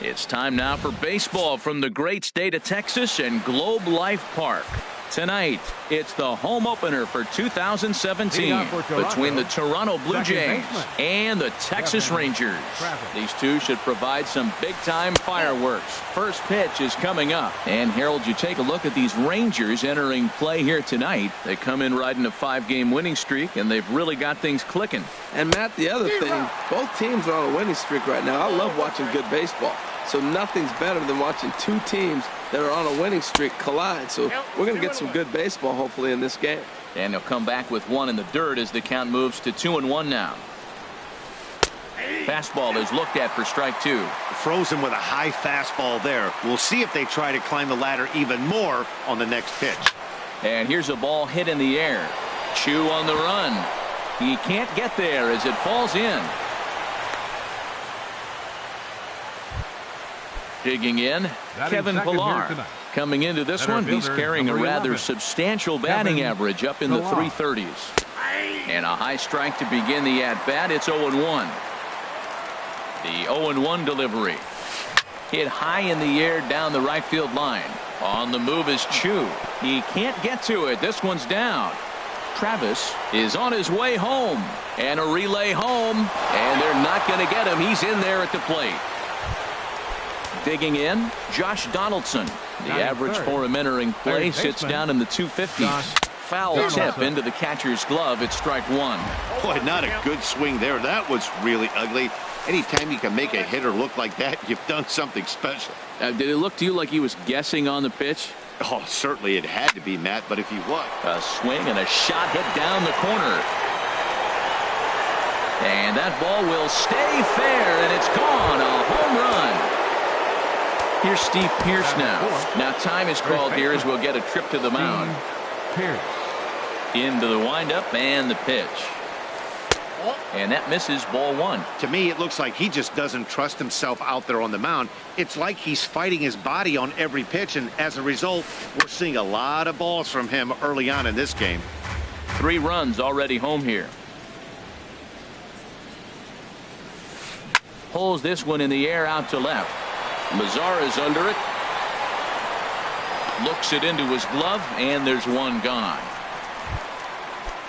It's time now for baseball from the great state of Texas and Globe Life Park. Tonight, it's the home opener for 2017 between the Toronto Blue Jays and the Texas Rangers. These two should provide some big-time fireworks. First pitch is coming up. And, Harold, you take a look at these Rangers entering play here tonight. They come in riding a 5-game winning streak, and they've really got things clicking. And, Matt, the other thing, both teams are on a winning streak right now. I love watching good baseball. So nothing's better than watching two teams that are on a winning streak collide. So we're going to get some good baseball, hopefully, in this game. And they'll come back with one in the dirt as the count moves to 2-1 now. Fastball is looked at for strike two. Frozen with a high fastball there. We'll see if they try to climb the ladder even more on the next pitch. And here's a ball hit in the air. Chu on the run. He can't get there as it falls in. Digging in, Kevin Pillar. Coming into this one, he's carrying a rather substantial batting average up in the 330s. And a high strike to begin the at-bat. It's 0-1. The 0-1 delivery. Hit high in the air down the right field line. On the move is Chu. He can't get to it. This one's down. Travis is on his way home. And a relay home. And they're not going to get him. He's in there at the plate. Digging in, Josh Donaldson. The average for him entering play sits down in the 250s. Foul tip into the catcher's glove. It's strike one. Boy, not a good swing there. That was really ugly. Anytime you can make a hitter look like that, you've done something special. Did it look to you like he was guessing on the pitch? Oh, certainly it had to be, Matt, but if he was. A swing and a shot hit down the corner. And that ball will stay fair, and it's gone. A home run. Here's Steve Pearce now. Now time is called here as we'll get a trip to the mound. Into the windup and the pitch. And that misses, ball one. To me, it looks like he just doesn't trust himself out there on the mound. It's like he's fighting his body on every pitch, and as a result, we're seeing a lot of balls from him early on in this game. 3 runs already home here. Pulls this one in the air out to left. Mazara's under it. Looks it into his glove, and there's one gone.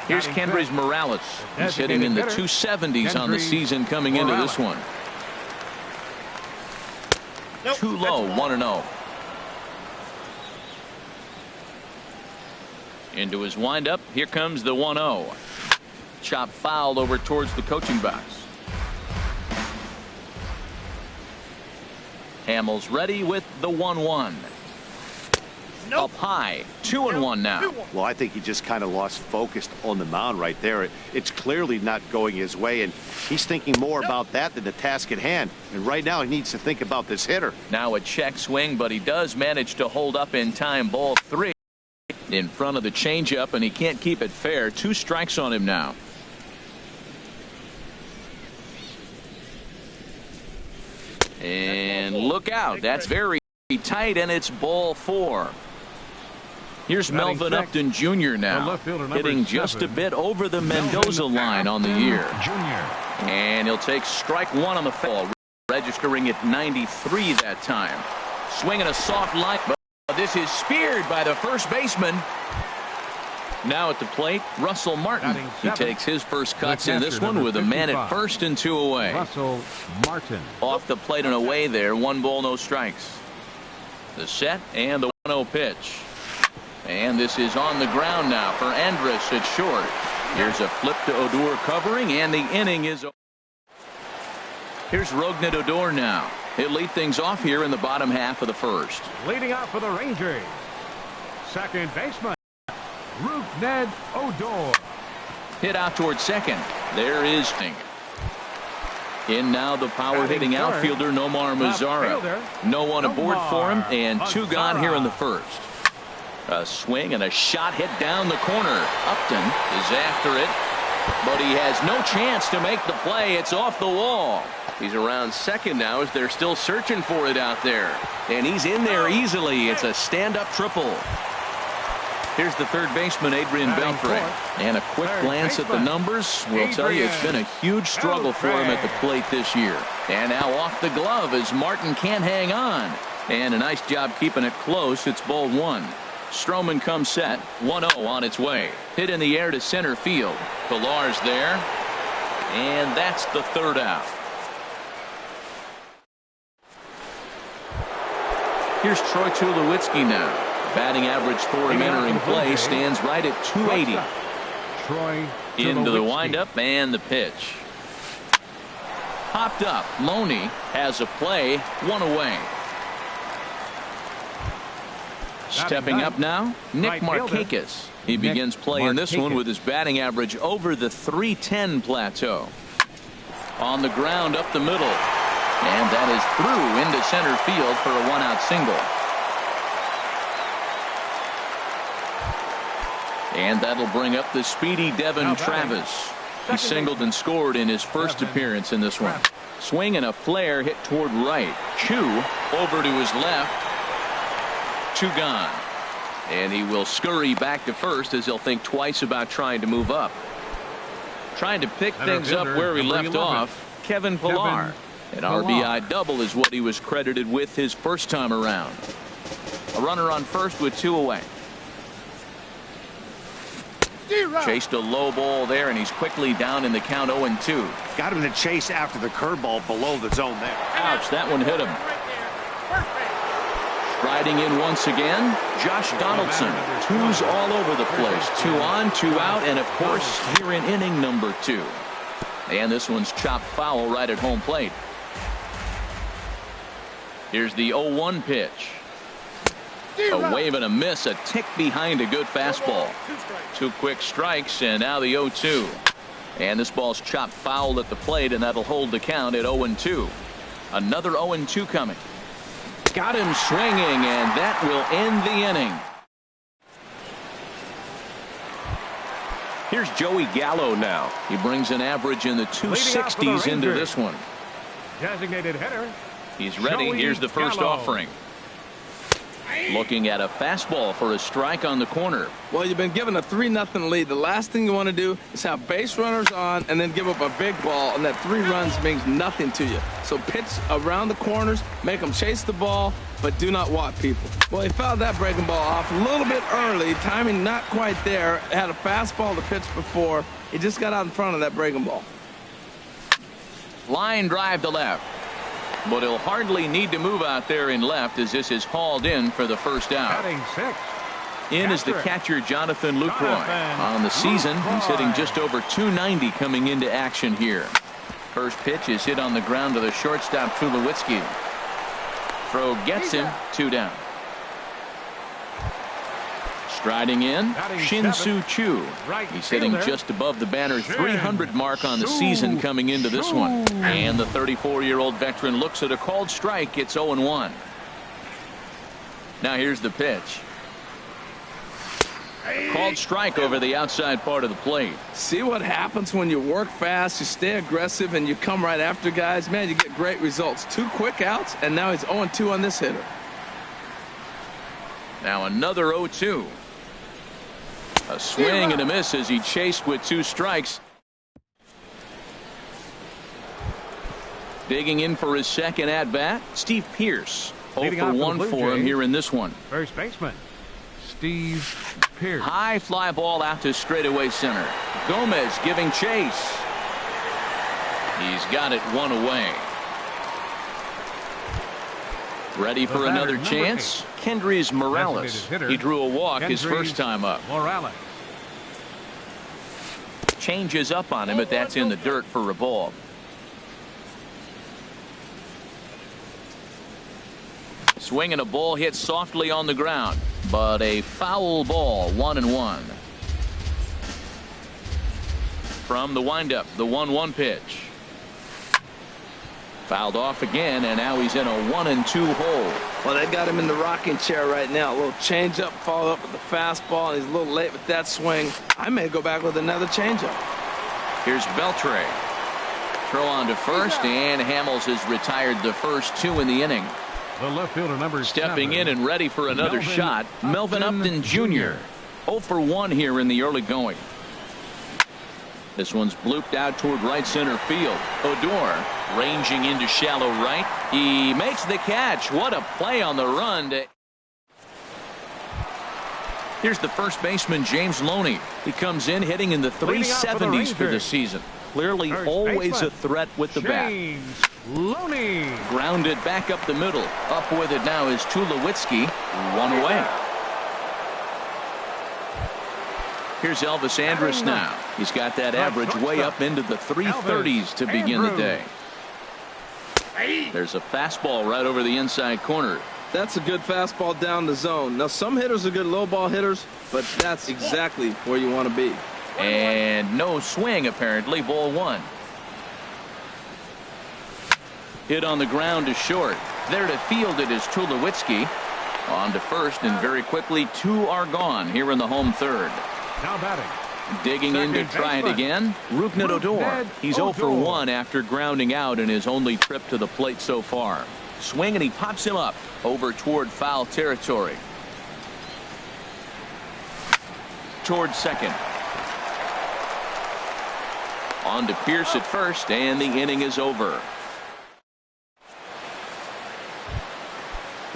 Here's Kendrys Morales. He's hitting in the 270s on the season coming into this one. Too low, 1-0. Into his windup. Here comes the 1-0. Chop fouled over towards the coaching box. Hamels ready with the 1-1. Up high, 2-1 now. Well, I think he just kind of lost focus on the mound right there. It's clearly not going his way, and he's thinking more about that than the task at hand. And right now he needs to think about this hitter. Now a check swing, but he does manage to hold up in time. Ball 3 in front of the changeup, and he can't keep it fair. 2 strikes on him now. And look out. That's very tight, and it's ball 4. Here's Melvin Upton Jr. now, hitting just a bit over the Mendoza line on the year. And he'll take strike 1 on the foul, registering at 93 that time. Swinging a soft line, but this is speared by the first baseman. Now at the plate, Russell Martin. He takes his first cuts in this one with a man at first and 2 away. Russell Martin. Off the plate and away there. 1 ball, no strikes. The set and the 1-0 pitch. And this is on the ground now for Andrus at short. Here's a flip to Odor covering, and the inning is over. Here's Rougned Odor now. He'll lead things off here in the bottom half of the first. Leading off for the Rangers, second baseman, Rougned Odor. Hit out towards second. There is Sting. In now the power-hitting outfielder Nomar Mazara. No one aboard for him, and 2 gone here in the first. A swing and a shot hit down the corner. Upton is after it, but he has no chance to make the play. It's off the wall. He's around second now as they're still searching for it out there. And he's in there easily. It's a stand-up triple. Here's the third baseman, Adrian Beltre. And a quick glance at the numbers will tell you it's been a huge struggle for him at the plate this year. And now off the glove as Martin can't hang on. And a nice job keeping it close. It's ball one. Stroman comes set. 1-0 on its way. Hit in the air to center field. Pilar's there. And that's the third out. Here's Troy Tulowitzki now. Batting average for him entering play stands right at 280. Into the windup and the pitch. Popped up. Loney has a play. One away. Stepping up now, Nick Markakis. He begins play in this one with his batting average over the 310 plateau. On the ground up the middle. And that is through into center field for a one-out single. And that'll bring up the speedy Devin Travis. He singled and scored in his first appearance in this one. Swing and a flare hit toward right. Chu over to his left. 2 gone. And he will scurry back to first as he'll think twice about trying to move up. Trying to pick things up where he left off, Kevin Pillar. An RBI double is what he was credited with his first time around. A runner on first with 2 away. Chased a low ball there, and he's quickly down in the count 0-2. Got him to chase after the curveball below the zone there. Ouch, that one hit him. Riding in once again, Josh Donaldson. 2s all over the place. 2 on, 2 out, and of course here in inning number 2. And this one's chopped foul right at home plate. Here's the 0-1 pitch. A wave and a miss, a tick behind a good fastball. 2 quick strikes, and now the 0-2. And this ball's chopped foul at the plate, and that'll hold the count at 0-2. Another 0-2 coming. Got him swinging, and that will end the inning. Here's Joey Gallo now. He brings an average in the 260s into this one. Designated hitter. He's ready. Here's the first offering. Looking at a fastball for a strike on the corner. Well, you've been given a 3-0 lead. The last thing you want to do is have base runners on and then give up a big ball, and that 3 runs means nothing to you. So pitch around the corners, make them chase the ball, but do not walk people. Well, he fouled that breaking ball off a little bit early. Timing not quite there. Had a fastball to pitch before. He just got out in front of that breaking ball. Line drive to left. But he'll hardly need to move out there in left as this is hauled in for the first out. In is the catcher, Jonathan Lucroy. On the season, he's hitting just over 290 coming into action here. First pitch is hit on the ground to the shortstop, Tulowitzki. Throw gets him. 2 down. Striding in, Shin-Soo Choo. He's hitting just above the banner 300 mark on the season coming into this one. And the 34-year-old veteran looks at a called strike. It's 0-1. Now here's the pitch. A called strike over the outside part of the plate. See what happens when you work fast, you stay aggressive, and you come right after guys. Man, you get great results. 2 quick outs, and now he's 0-2 on this hitter. Now another 0-2. A swing and a miss as he chased with 2 strikes. Digging in for his second at-bat, Steve Pearce. 0-for-1 for him here in this one. First baseman, Steve Pearce. High fly ball out to straightaway center. Gomez giving chase. He's got it 1 away. Ready for another chance? Kendrys Morales. He drew a walk his first time up. Morales. Changes up on him, but that's in the dirt for a ball. Swing and a ball hit softly on the ground, but a foul ball. 1-1. From the windup, the 1-1 pitch. Fouled off again, and now he's in a 1-2 hole. Well, they got him in the rocking chair right now. A little changeup, followed up with the fastball, and he's a little late with that swing. I may go back with another changeup. Here's Beltre. Throw on to first, and Hamels has retired the first 2 in the inning. The left fielder, number Stepping 7, in and ready for another shot, Melvin Upton Jr. 0 for 1 here in the early going. This one's blooped out toward right center field. Odor ranging into shallow right. He makes the catch. What a play on the run. Here's the first baseman, James Loney. He comes in hitting in the 370s for the season. Clearly always a threat with the bat. Loney. Grounded back up the middle. Up with it now is Tulowitzki. One away. Here's Elvis Andrus now. He's got that average way up into the 330s to begin the day. There's a fastball right over the inside corner. That's a good fastball down the zone. Now, some hitters are good low ball hitters, but that's exactly where you want to be. And no swing, apparently. Ball 1. Hit on the ground to short. There to field it is Tulowitzki. On to first, and very quickly 2 are gone here in the home third. Now batting. Digging in to try it again. Rougned Odor. He's 0 for 1 after grounding out in his only trip to the plate so far. Swing, and he pops him up over toward foul territory. Toward second. On to Pierce at first, and the inning is over.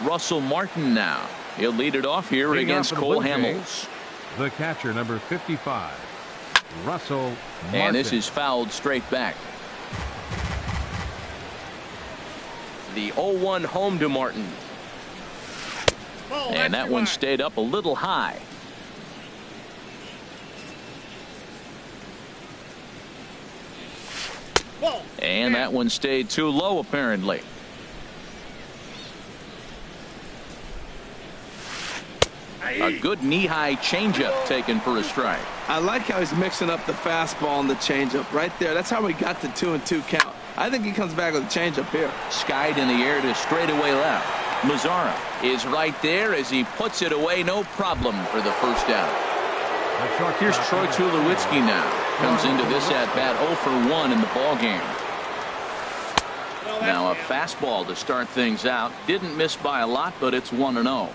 Russell Martin now. He'll lead it off here against Cole Hamels. The catcher, number 55, Russell Martin. And this is fouled straight back. The 0-1 home to Martin. And that one stayed up a little high. And that one stayed too low, apparently. A good knee-high changeup taken for a strike. I like how he's mixing up the fastball and the changeup right there. That's how we got the 2-2 count. I think he comes back with a changeup here. Skied in the air to straightaway left. Mazzara is right there as he puts it away. No problem for the first out. Here's Troy Tulowitzki now. Comes into this at-bat 0 for 1 in the ballgame. Now a fastball to start things out. Didn't miss by a lot, but it's 1-0.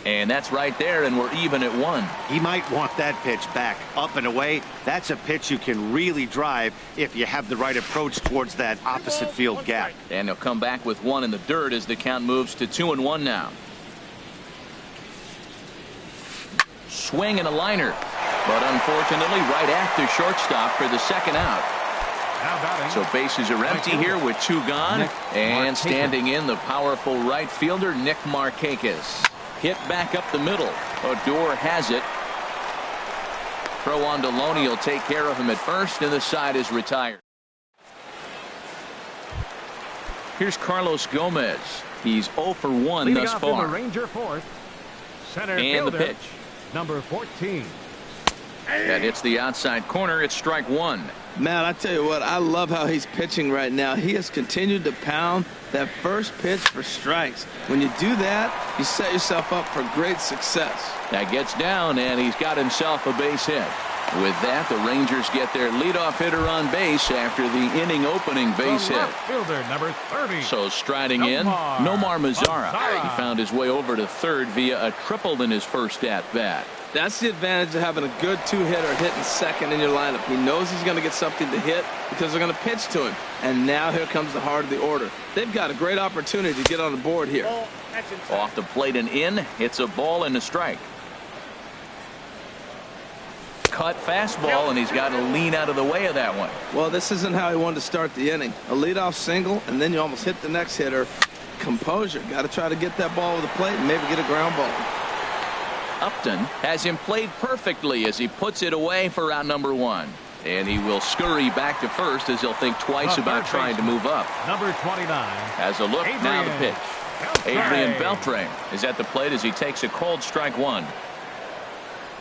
And that's right there, and we're even at 1. He might want that pitch back up and away. That's a pitch you can really drive if you have the right approach towards that opposite field gap. And he'll come back with 1 in the dirt as the count moves to 2-1 now. Swing and a liner, but unfortunately right at the shortstop for the second out. So bases are empty here with 2 gone, and standing in the powerful right fielder Nick Markakis. Hit back up the middle. Odor has it. Throw on to Loney. He'll take care of him at first, and the side is retired. Here's Carlos Gomez. He's 0 for 1 thus far. Ranger fourth, center and fielder, the pitch. Number 14. That hits the outside corner. It's strike 1. Man, I tell you what, I love how he's pitching right now. He has continued to pound that first pitch for strikes. When you do that, you set yourself up for great success. That gets down, and he's got himself a base hit. With that, the Rangers get their leadoff hitter on base after the inning opening base hit. Fielder, number 30. So striding in, Nomar Mazzara. He found his way over to third via a triple in his first at-bat. That's the advantage of having a good 2-hitter hitting second in your lineup. He knows he's going to get something to hit because they're going to pitch to him. And now here comes the heart of the order. They've got a great opportunity to get on the board here. Off the plate and in. It's a ball and a strike. Cut fastball, and he's got to lean out of the way of that one. Well, this isn't how he wanted to start the inning. A leadoff single, and then you almost hit the next hitter. Composure. Got to try to get that ball over the plate and maybe get a ground ball. Upton has him played perfectly as he puts it away for out number 1. And he will scurry back to first as he'll think twice about trying to move up. Number 29. Has a look. Now the pitch. Adrian Beltre is at the plate as he takes a cold strike 1.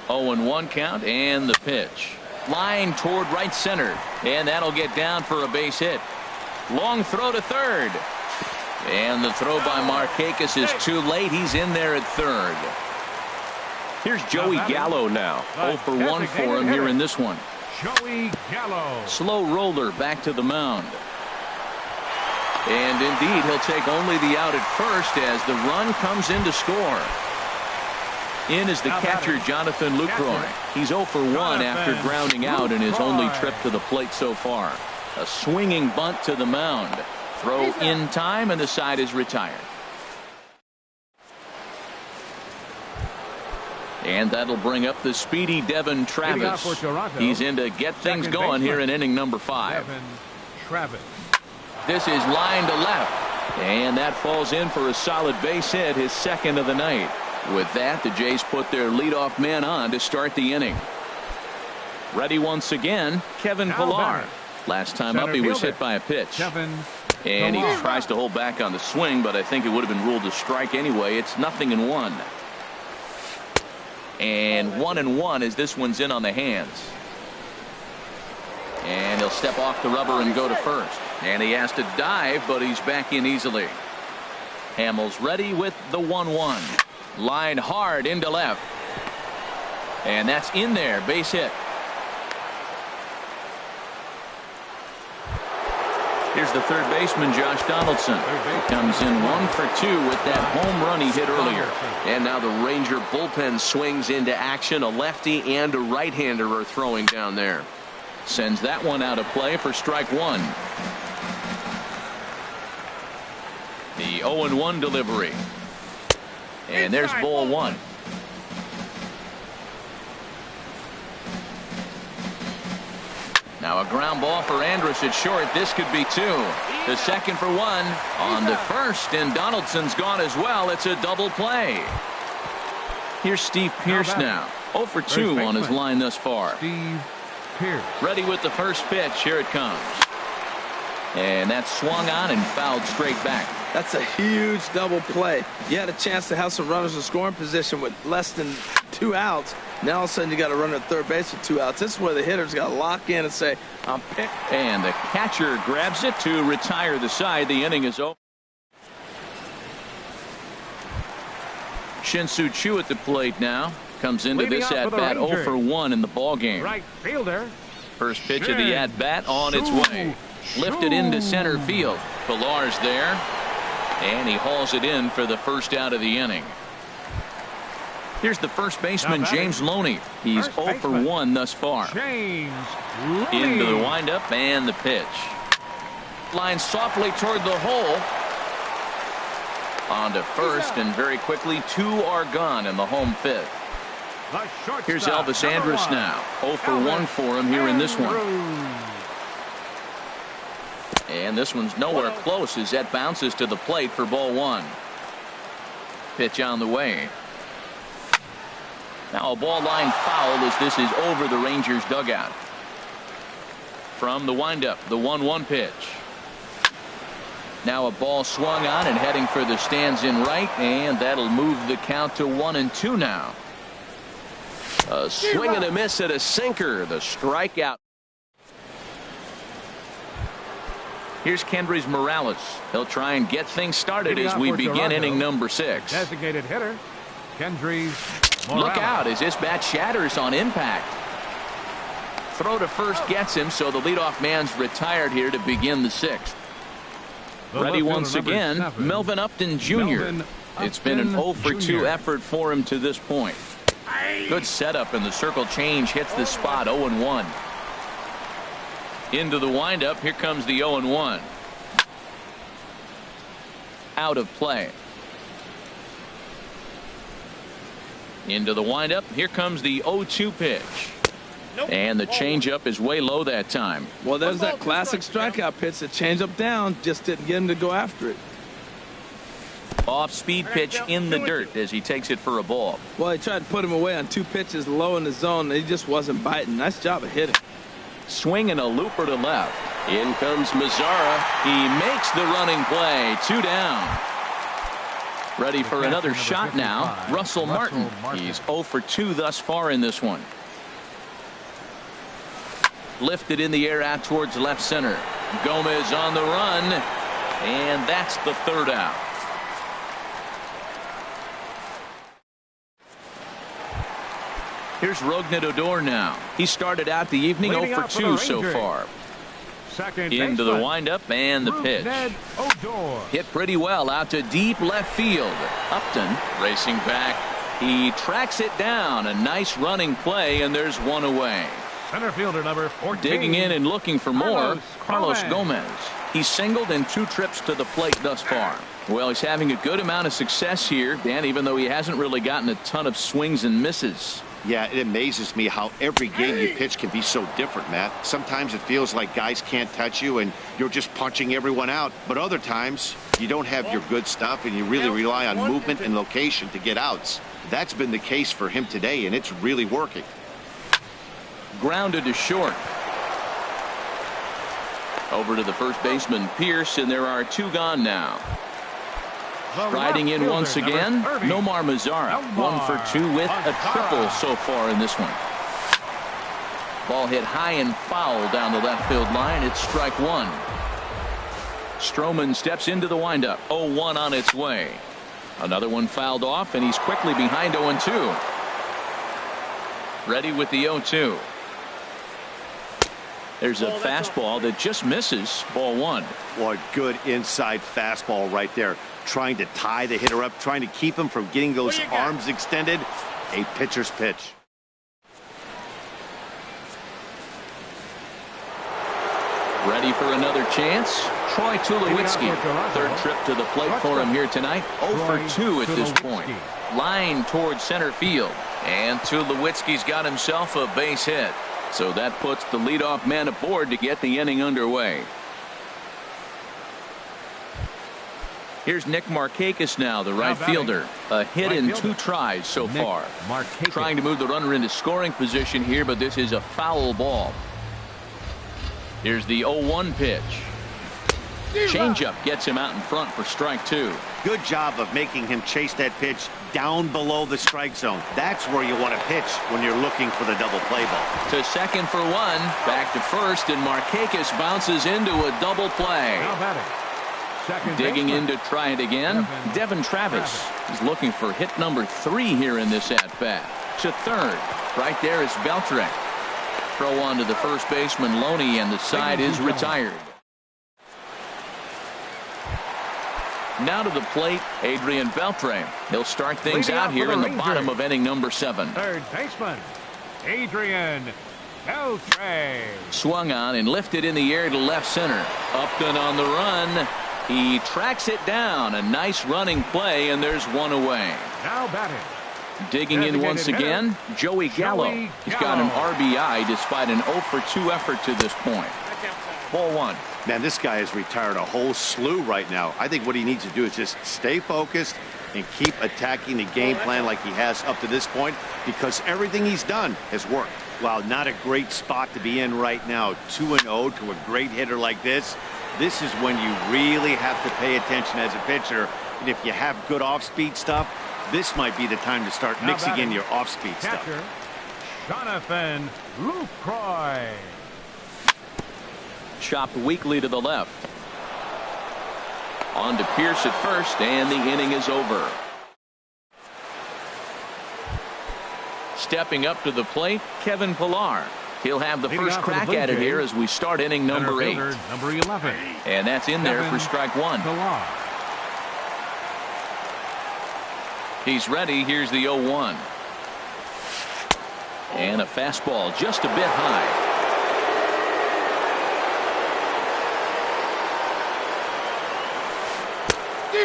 0-1 count, and the pitch. Line toward right center, and that'll get down for a base hit. Long throw to third. And the throw by Markakis is too late. He's in there at third. Here's Joey Gallo now. 0 for 1 for him here in this one. Joey Gallo. Slow roller back to the mound. And indeed, he'll take only the out at first as the run comes in to score. In is the catcher, Jonathan Lucroy. He's 0 for 1 after grounding out in his only trip to the plate so far. A swinging bunt to the mound. Throw in time, and the side is retired. And that'll bring up the speedy Devin Travis. He's in to get things going here in inning number 5. This is line to left. And that falls in for a solid base hit, his second of the night. With that, the Jays put their leadoff man on to start the inning. Ready once again, Kevin Pillar. Last time up, he was hit by a pitch. And he tries to hold back on the swing, but I think it would have been ruled a strike anyway. It's 0-1. And 1-1 as this one's in on the hands. And he'll step off the rubber and go to first. And he has to dive, but he's back in easily. Hamels ready with the 1-1. Line hard into left. And that's in there. Base hit. Here's the third baseman, Josh Donaldson. He comes in 1 for 2 with that home run he hit earlier. And now the Ranger bullpen swings into action. A lefty and a right-hander are throwing down there. Sends that one out of play for strike 1. The 0-1 delivery. And there's ball 1. Now a ground ball for Andrus at short. This could be 2. The second for 1 on the first, and Donaldson's gone as well. It's a double play. Here's Steve Pearce now. 0 for 2 on his line thus far. Steve Pearce. Ready with the first pitch. Here it comes. And that's swung on and fouled straight back. That's a huge double play. You had a chance to have some runners in scoring position with less than 2 outs. Now all of a sudden you got a runner at third base with 2 outs. This is where the hitter's got to lock in and say, I'm picked. And the catcher grabs it to retire the side. The inning is over. Shin-Soo Choo at the plate now. Comes into this at-bat 0 for 1 in the ball game. Right fielder. First pitch of the at-bat on its way. Lifted into center field. Pillar's there. And he hauls it in for the first out of the inning. Here's the first baseman, James Loney. He's 0 for 1 thus far. Into the windup and the pitch. Line softly toward the hole. On to first, and very quickly 2 are gone in the home 5th. Here's Elvis Andrus now. 0 for 1 for him here in this one. And this one's nowhere close as that bounces to the plate for ball 1. Pitch on the way. Now a ball line foul as this is over the Rangers dugout. From the windup, the 1-1 pitch. Now a ball swung on and heading for the stands in right, and that'll move the count to 1-2 now. A swing and a miss at a sinker. The strikeout. Here's Kendrys Morales. He'll try and get things started as we begin inning number 6. Designated hitter, Kendrys Morales. Look out as this bat shatters on impact. Throw to first gets him, so the leadoff man's retired here to begin the 6th. Ready once again, Melvin Upton Jr. It's been an 0 for 2 effort for him to this point. Good setup, and the circle change hits the spot. 0-1. Into the windup. Here comes the 0-1. Out of play. Into the windup. Here comes the 0-2 pitch. And the changeup is way low that time. Well, there's that classic strikeout pitch. The changeup down just didn't get him to go after it. Off speed pitch in the dirt as he takes it for a ball. Well, he tried to put him away on 2 pitches low in the zone, and he just wasn't biting. Nice job of hitting. Swing and a looper to left. In comes Mazzara. He makes the running play. 2 down. Ready for another shot now. Russell Martin. He's 0 for 2 thus far in this one. Lifted in the air out towards left center. Gomez on the run. And that's the 3rd out. Here's Rougned Odor now. He started out the evening 0 for 2 so far. Second Into the baseman, windup and the pitch. Ned Odor. Hit pretty well out to deep left field. Upton racing back. He tracks it down. A nice running play, and there's one away. Center fielder number 14. Digging in and looking for more, Carlos Gomez. Gomez. He's singled in 2 trips to the plate thus far. Well, he's having a good amount of success here, Dan, even though he hasn't really gotten a ton of swings and misses. Yeah, it amazes me how every game you pitch can be so different, Matt. Sometimes it feels like guys can't touch you and you're just punching everyone out. But other times, you don't have your good stuff and you really rely on movement and location to get outs. That's been the case for him today, and it's really working. Grounded to short. Over to the first baseman, Pierce, and there are 2 gone now. Striding in once again, Nomar Mazara. 1 for 2 with a triple so far in this one. Ball hit high and foul down the left field line. It's strike 1. Stroman steps into the windup. 0-1 on its way. Another one fouled off, and he's quickly behind 0-2. Ready with the 0-2. There's a fastball that just misses. Ball 1. What good inside fastball right there. Trying to tie the hitter up, trying to keep him from getting those arms extended. A pitcher's pitch. Ready for another chance. Troy Tulowitzki. 3rd trip to the plate for him here tonight. 0 for 2 at this point. Line towards center field. And Tulowitzki's got himself a base hit. So that puts the leadoff man aboard to get the inning underway. Here's Nick Markakis now, the right fielder. A hit in 2 tries so far. Trying to move the runner into scoring position here, but this is a foul ball. Here's the 0-1 pitch. Changeup gets him out in front for strike 2. Good job of making him chase that pitch down below the strike zone. That's where you want to pitch when you're looking for the double play ball. To second for 1. Back to first, and Markakis bounces into a double play. Now batting. Second Digging baseman, in to try it again. Devin Travis. He's looking for hit number 3 here in this at-bat. To third. Right there is Beltrek. Throw on to the first baseman, Loney, and the side is retired. Now to the plate, Adrian Beltre. He'll start things out here in the bottom of inning number 7. Third baseman, Adrian Beltre. Swung on and lifted in the air to left center. Upton on the run. He tracks it down. A nice running play, and there's one away. Now batting. Digging in once again, Joey Gallo. He's got an RBI despite an 0 for 2 effort to this point. Ball 1. Man, this guy has retired a whole slew right now. I think what he needs to do is just stay focused and keep attacking the game plan like he has up to this point, because everything he's done has worked. Wow, not a great spot to be in right now. 2-0 to a great hitter like this. This is when you really have to pay attention as a pitcher. And if you have good off-speed stuff, this might be the time to start mixing in your off-speed stuff. Catcher, Jonathan Lucroy. Chopped weakly to the left. On to Pierce at first, and the inning is over. Stepping up to the plate, Kevin Pillar. He'll have the first crack at it here as we start inning number 8. Number 11. And that's in there for strike 1. Pillar. He's ready. Here's the 0-1. And a fastball just a bit high.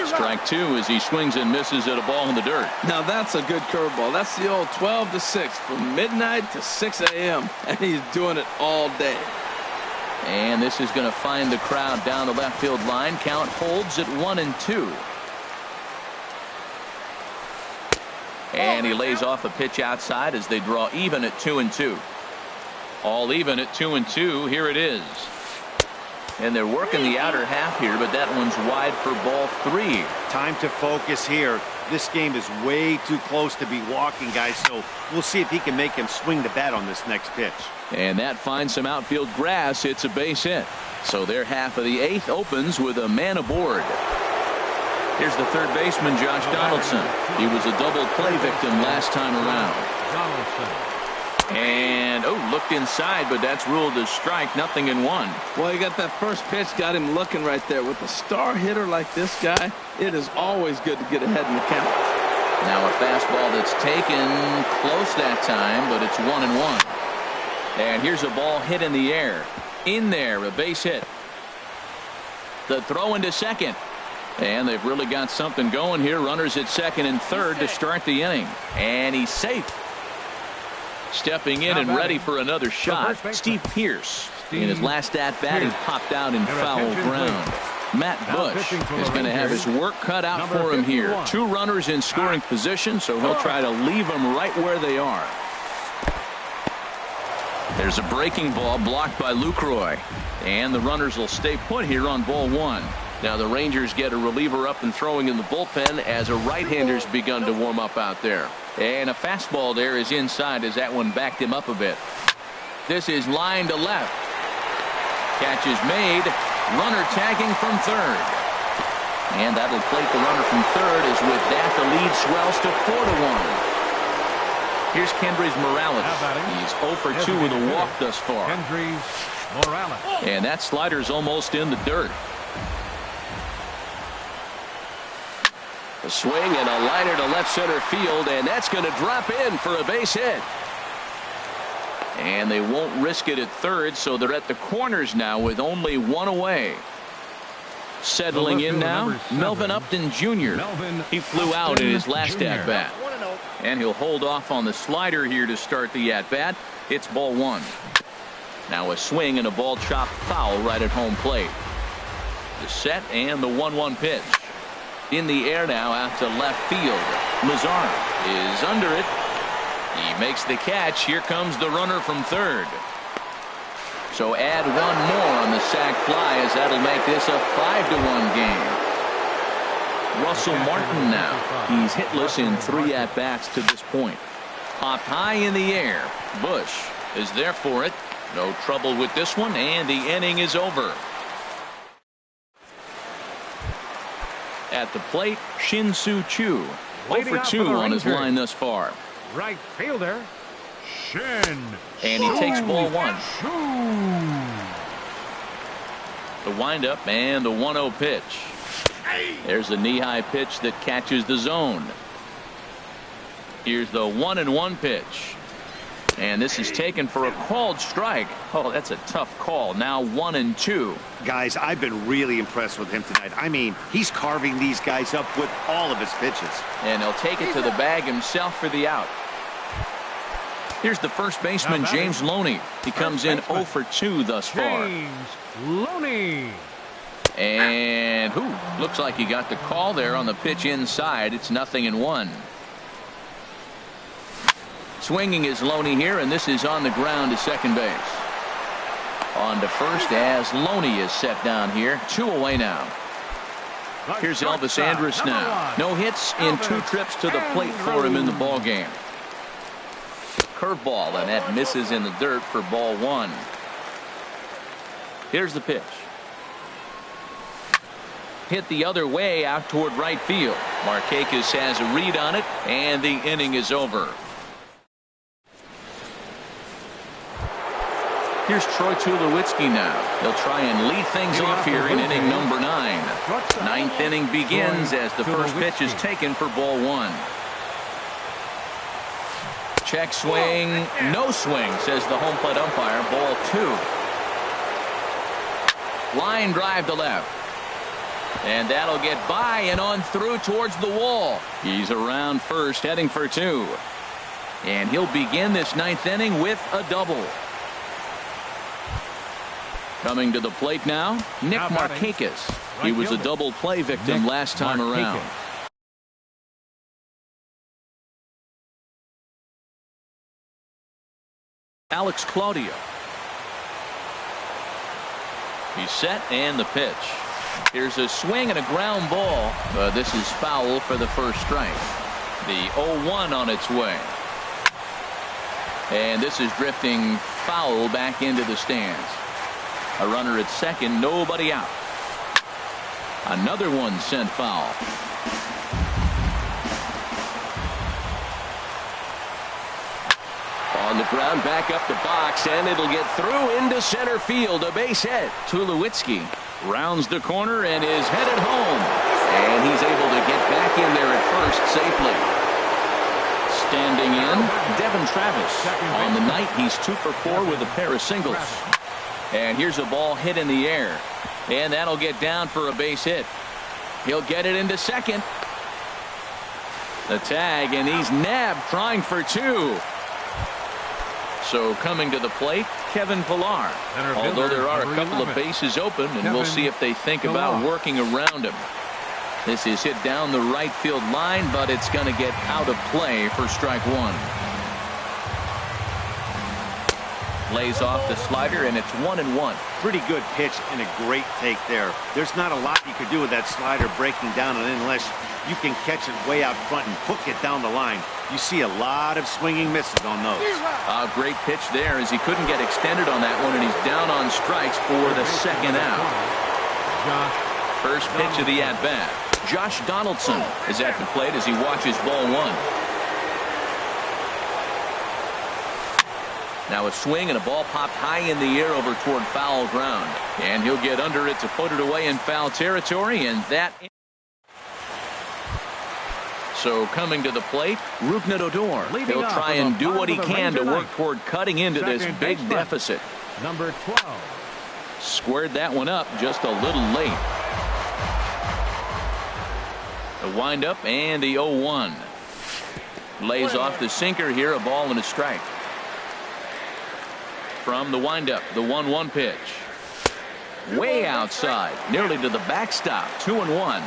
Strike 2 as he swings and misses at a ball in the dirt. Now that's a good curveball. That's the old 12 to 6 from midnight to 6 a.m. and he's doing it all day. And this is going to find the crowd down the left field line. Count holds at 1-2. And he lays off a pitch outside as they draw even at 2-2. All even at 2-2. Here it is. And they're working the outer half here, but that one's wide for ball 3. Time to focus here. This game is way too close to be walking, guys, so we'll see if he can make him swing the bat on this next pitch. And that finds some outfield grass. It's a base hit. So their half of the 8th opens with a man aboard. Here's the third baseman, Josh Donaldson. He was a double play victim last time around. Donaldson. And, looked inside, but that's ruled a strike, 0-1. Well, you got that first pitch, got him looking right there. With a star hitter like this guy, it is always good to get ahead in the count. Now a fastball that's taken close that time, but it's 1-1. And here's a ball hit in the air. In there, a base hit. The throw into second. And they've really got something going here. Runners at second and third to start the inning. And he's safe. Stepping in and ready for another shot, Steve Pearce. In his last at-bat, he popped out in foul ground. Matt Bush is going to have his work cut out for him here. 2 runners in scoring position, so he'll try to leave them right where they are. There's a breaking ball blocked by Lucroy. And the runners will stay put here on ball 1. Now the Rangers get a reliever up and throwing in the bullpen as a right-hander's begun to warm up out there. And a fastball there is inside as that one backed him up a bit. This is line to left. Catch is made. Runner tagging from third. And that'll plate the runner from third as with that the lead swells to 4-1. Here's Kendrys Morales. He's 0 for 2 with a walk thus far. Kendrys Morales. And that slider's almost in the dirt. A swing and a liner to left center field, and that's going to drop in for a base hit. And they won't risk it at third, so they're at the corners now with only 1 away. Settling in now, Melvin Upton Jr. He flew out in his last at-bat. And he'll hold off on the slider here to start the at-bat. It's ball 1. Now a swing and a ball chopped foul right at home plate. The set and the 1-1 pitch. In the air now out to left field. Mazar is under it. He makes the catch. Here comes the runner from third. So add 1 more on the sac fly as that'll make this a 5-1 game. Russell Martin now. He's hitless in 3 at-bats to this point. Popped high in the air. Bush is there for it. No trouble with this one, and the inning is over. At the plate, Shin-Soo Choo. 0 for 2 on his line thus far. Right fielder, Shin. And he takes ball 1. The windup and the 1-0 pitch. There's a knee-high pitch that catches the zone. Here's the 1-1 pitch. And this is taken for a called strike. Oh, that's a tough call. Now 1-2. Guys, I've been really impressed with him tonight. I mean, he's carving these guys up with all of his pitches. And he'll take it to the bag himself for the out. Here's the first baseman, James Loney. He comes in 0 for 2 thus far. James Loney. And looks like he got the call there on the pitch inside. It's 0-1. Swinging is Loney here, and this is on the ground to second base. On to first as Loney is set down here. 2 away now. Here's Elvis Andrus now. No hits in 2 trips to the plate for him in the ball game. Curveball, and that misses in the dirt for ball 1. Here's the pitch. Hit the other way out toward right field. Markakis has a read on it, and the inning is over. Here's Troy Tulowitzki now. He'll try and lead things off here in inning number 9. 9th inning begins as the first pitch is taken for ball 1. Check swing, no swing, says the home plate umpire. Ball 2. Line drive to left. And that'll get by and on through towards the wall. He's around first, heading for 2. And he'll begin this 9th inning with a double. Coming to the plate now, Nick Markakis. He was a double play victim last time around. Alex Claudio. He's set and the pitch. Here's a swing and a ground ball. This is foul for the first strike. The 0-1 on its way. And this is drifting foul back into the stands. A runner at second, nobody out. Another one sent foul. On the ground, back up the box, and it'll get through into center field. A base hit. Tulowitzki rounds the corner and is headed home. And he's able to get back in there at first safely. Standing in, Devin Travis. On the night, he's 2 for 4 with a pair of singles. And here's a ball hit in the air. And that'll get down for a base hit. He'll get it into second. The tag, and he's nabbed, trying for 2. So coming to the plate, Kevin Pillar. Although there are a couple of bases open, and we'll see if they think about working around him. This is hit down the right field line, but it's going to get out of play for strike 1. Lays off the slider, and it's 1-1. Pretty good pitch and a great take there. There's not a lot you could do with that slider breaking down, and unless you can catch it way out front and hook it down the line, you see a lot of swinging misses on those. A great pitch there as he couldn't get extended on that one, and he's down on strikes for the second out. First pitch of the at-bat. Josh Donaldson is at the plate as he watches ball 1. Now a swing and a ball popped high in the air over toward foul ground. And he'll get under it to put it away in foul territory, and that... So coming to the plate, Rougned Odor. He'll try and do what he can to work toward cutting into this big deficit. Number 12. Squared that one up just a little late. The windup and the 0-1. Lays off the sinker here, a ball and a strike. From the windup, the 1-1 pitch. Way outside, nearly to the backstop, 2-1.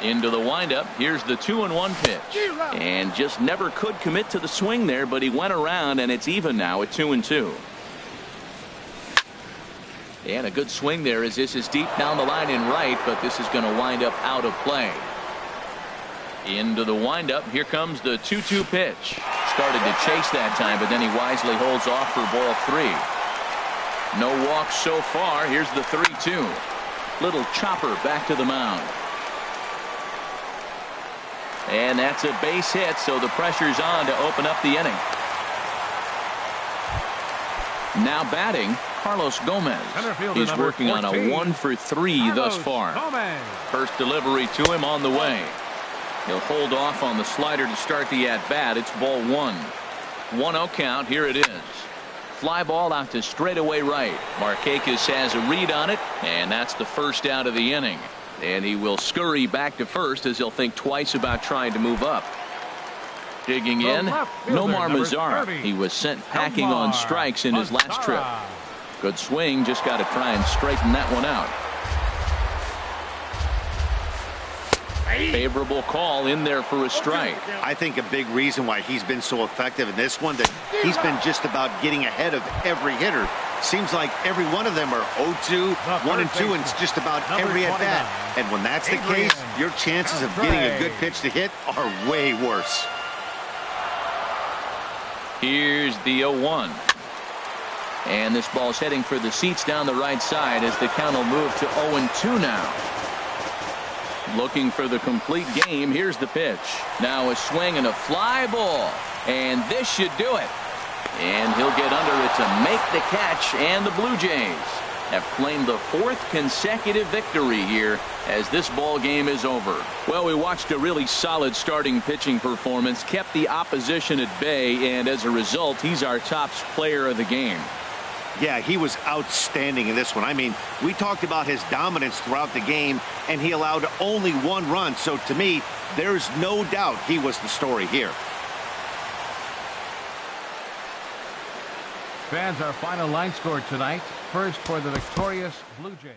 Into the windup, here's the 2-1 pitch. And just never could commit to the swing there, but he went around, and it's even now at 2-2. And a good swing there as this is deep down the line in right, but this is going to wind up out of play. Into the windup, here comes the 2-2 pitch. Started to chase that time, but then he wisely holds off for ball 3. No walks so far. Here's the 3-2. Little chopper back to the mound. And that's a base hit, so the pressure's on to open up the inning. Now batting, Carlos Gomez. He's working on a 1 for 3 thus far. First delivery to him on the way. He'll hold off on the slider to start the at-bat. It's ball 1. 1-0 count. Here it is. Fly ball out to straightaway right. Markakis has a read on it, and that's the first out of the inning. And he will scurry back to first as he'll think twice about trying to move up. Digging in, Nomar Mazara. He was sent packing on strikes in his last trip. Good swing, just got to try and straighten that one out. Favorable call in there for a strike. I think a big reason why he's been so effective in this one, that he's been just about getting ahead of every hitter. Seems like every one of them are 0-2, 1-2, and just about every at bat. And when that's the case, your chances of getting a good pitch to hit are way worse. Here's the 0-1. And this ball's heading for the seats down the right side as the count will move to 0-2 now. Looking for the complete game. Here's the pitch. Now a swing and a fly ball. And this should do it. And he'll get under it to make the catch. And the Blue Jays have claimed the 4th consecutive victory here as this ball game is over. Well, we watched a really solid starting pitching performance, kept the opposition at bay, and as a result, he's our top player of the game. Yeah, he was outstanding in this one. I mean, we talked about his dominance throughout the game, and he allowed only 1 run. So to me, there's no doubt he was the story here. Fans, our final line score tonight. First for the victorious Blue Jays.